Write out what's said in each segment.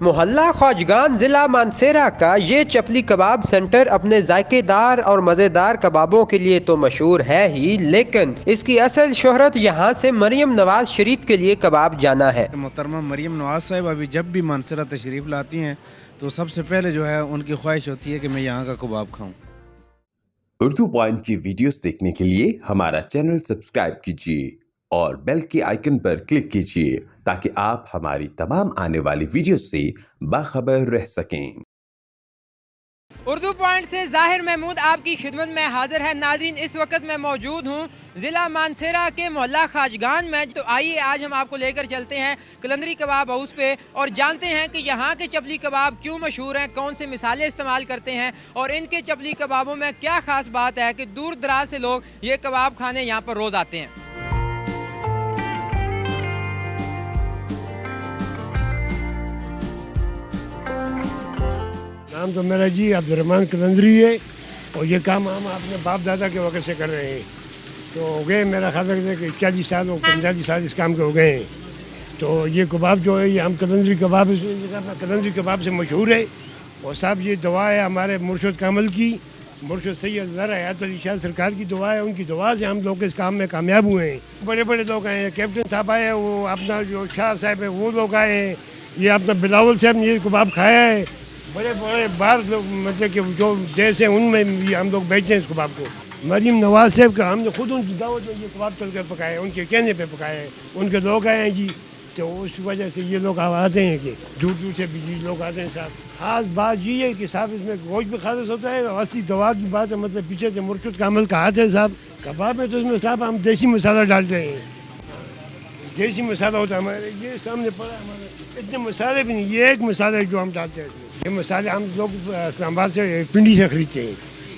मोहल्ला ख्वाजगान जिला मानसेरा का ये चपली कबाब सेंटर अपने जायकेदार और मज़ेदार कबाबों के लिए तो मशहूर है ही, लेकिन इसकी असल शोहरत यहाँ से मरियम नवाज शरीफ के लिए कबाब जाना है। मोहतरमा मरियम नवाज साहब अभी जब भी मानसरा तशरीफ़ लाती हैं तो सबसे पहले जो है उनकी ख्वाहिश होती है कि मैं यहाँ का कबाब खाऊं। उर्दू पॉइंट की वीडियोस देखने के लिए हमारा चैनल सब्सक्राइब कीजिए और बेल के आइकन पर क्लिक कीजिए ताकि आप हमारी तमाम आने वाली वीडियोस से बाखबर रह सकें। उर्दू पॉइंट से ज़ाहिर महमूद आपकी खिदमत में हाजिर है। नाजरीन, इस वक्त मैं मौजूद हूँ ज़िला मानसेरा के मोहल्ला ख्वाजगान में। तो आइए आज हम आपको लेकर चलते हैं कलंदरी कबाब हाउस पे और जानते हैं कि यहाँ के चपली कबाब क्यों मशहूर हैं, कौन से मिसाले इस्तेमाल करते हैं और इनके चपली कबाबों में क्या ख़ास बात है कि दूर दराज से लोग ये कबाब खाने यहाँ पर रोज़ आते हैं। नाम तो मेरा जी अब्दुर्रहमान कलंदरी है और ये काम हम अपने बाप दादा के वक्त से कर रहे हैं। तो हो गए मेरा ख्याल है कि 40 साल और 45 साल इस काम के हो गए हैं। तो ये कबाब जो है ये हम कलंदरी कबाब कलंदरी कबाब से मशहूर है। और साहब ये दुआ है हमारे मुर्शद कामल की, मुर्शद सैयद ज़रा हयात अली शाह सरकार की दुआ है। उनकी दुआ से हम लोग इस काम में कामयाब हुए हैं। बड़े बड़े लोग आए हैं, कैप्टन साहब आए हैं, वो अपना जो शाह साहब है वो लोग आए हैं, ये अपना बिलावल साहब ने ये कबाब खाया है। बड़े बड़े बाहर लोग मतलब कि जो देश हैं उनमें भी हम लोग बेचते हैं इस कबाब को। मरीम नवाज साहब का हमने खुद उनकी दावत में ये कबाब तल कर पकाए, उनके कहने पे पकाए हैं। उनके लोग आए हैं जी, तो उस वजह से ये लोग आते हैं कि दूर दूर से भी लोग आते हैं साहब। खास बात ये है कि साहब इसमें गोश्त भी खालिश होता है और असली दवा की बात है, मतलब पीछे से मुर्शद कामल का हाथ है साहब। कबाब में तो इसमें साहब हम देसी मसाला डालते हैं, देसी मसाला होता है हमारे ये सामने पड़ा हमारे। इतने मसाले भी नहीं, ये एक मसाला है जो हम डालते हैं। ये मसाले हम लोग इस्लामाबाद से पिंडी से खरीदते हैं,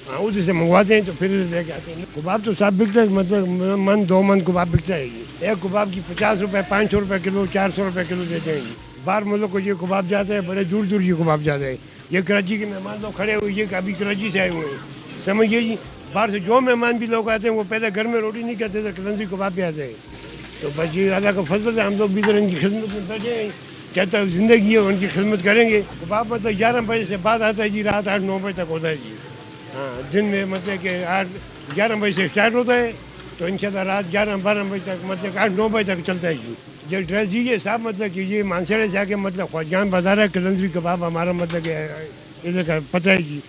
हाँ उधर से मंगवाते हैं तो फिर लेके आते हैं। कबाब तो साहब बिकता है, मतलब मन 2 मन कबाब बिकता है। ये एक कबाब की 50 रुपये, 500 रुपये किलो, 400 रुपये किलो देते हैं। बाहर मुल्क को ये कबाब जाते हैं, बड़े दूर दूर ये कबाब जाते हैं। ये कराची के मेहमान लोग खड़े हुए, ये अभी कराची से आए हुए हैं, समझिए जी। बाहर से जो मेहमान भी लोग आते हैं वो पहले घर में रोटी नहीं करते थे, कलंदरी कबाब भी आते हैं। तो बस ये अल्लाह का फजल है, हम लोग भी इधर इनकी खिदमत में बैठे हैं। क्या तक ज़िंदगी है उनकी खिदमत करेंगे। कबाब मतलब 11 बजे से बाद आता है जी, रात 8-9 बजे तक होता है जी। हाँ दिन में मतलब कि 8-11 बजे से स्टार्ट होता है तो इंशाल्लाह रात 11-12 बजे तक मतलब 8-9 बजे तक चलता है जी। ये ड्रेस जी ये साहब मतलब कि ये मानसरे से आके मतलब ख्वाजगान बाजार है, कलंदरी कबाब हमारा मतलब कि इधर का पता है जी।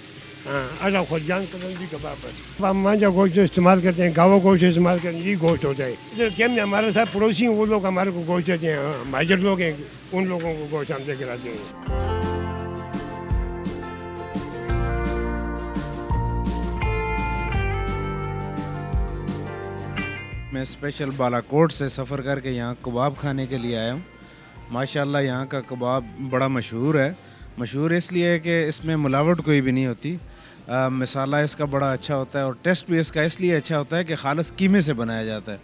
हाँ अला ख्वाजगान कलंदरी कबाब पर हम मांझा गोश्त इस्तेमाल करते हैं, गावा गोश्त इस्तेमाल करते हैं, ये गोश्त होता है। इधर क्या में हमारे साथ पड़ोसी हैं वो लोग हमारे को गोश्त देते हैं, हाँ माजर लोग हैं, उन लोगों को गोश्त हम दे कराते हैं। मैं स्पेशल बालाकोट से सफ़र करके यहाँ कबाब खाने के लिए आया हूँ। माशाल्लाह यहाँ का कबाब बड़ा मशहूर है। मशहूर इसलिए है कि इसमें मिलावट कोई भी नहीं होती। मसाला इसका बड़ा अच्छा होता है और टेस्ट भी इसका इसलिए अच्छा होता है कि खालिस कीमे से बनाया जाता है।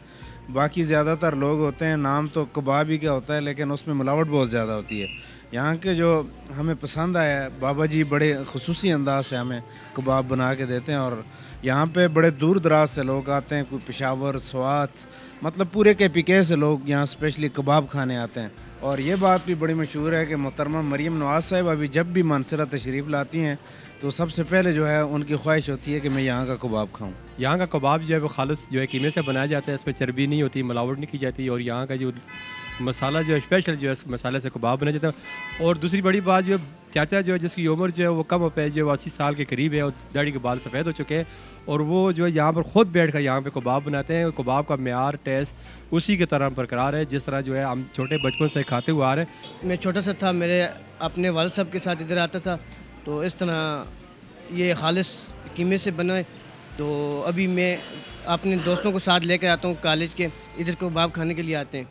बाकी ज़्यादातर लोग होते हैं नाम तो कबाब ही का होता है लेकिन उसमें मिलावट बहुत ज़्यादा होती है। यहाँ के जो हमें पसंद आया है, बाबा जी बड़े ख़ुसूसी अंदाज से हमें कबाब बना के देते हैं और यहाँ पे बड़े दूर दराज से लोग आते हैं, कोई पेशावर, स्वात, मतलब पूरे KPK से लोग यहाँ स्पेशली कबाब खाने आते हैं। और ये बात भी बड़ी मशहूर है कि मोहतरमा मरियम नवाज साहब अभी जब भी मानसरा तशरीफ़ लाती हैं तो सबसे पहले जो है उनकी ख्वाहिश होती है कि मैं यहाँ का कबाब खाऊं। यहाँ का कबाब जो है वो खालिस जो है कीमे से बनाया जाता है, इसमें चर्बी नहीं होती, मिलावट नहीं की जाती और यहाँ का जो मसाला जो है स्पेशल जो है मसाले से कबाब बनाया जाता है। और दूसरी बड़ी बात जो चाचा जो है जिसकी उम्र जो है वो कम है, जो 80 साल के करीब है और दाढ़ी के बाल सफ़ेद हो चुके हैं और वो जो है यहाँ पर ख़ुद बैठ कर यहाँ पे कबाब बनाते हैं। कबाब का मेयार टेस्ट उसी की तरह बरकरार है जिस तरह जो है हम छोटे बचपन से खाते हुए आ रहे हैं। मैं छोटा सा था, मेरे अपने वालिद साहब के साथ इधर आता था तो इस तरह ये खालिस कीमे से बनाए। तो अभी मैं अपने दोस्तों को साथ लेकर आता हूँ कॉलेज के, इधर कबाब खाने के लिए आते हैं।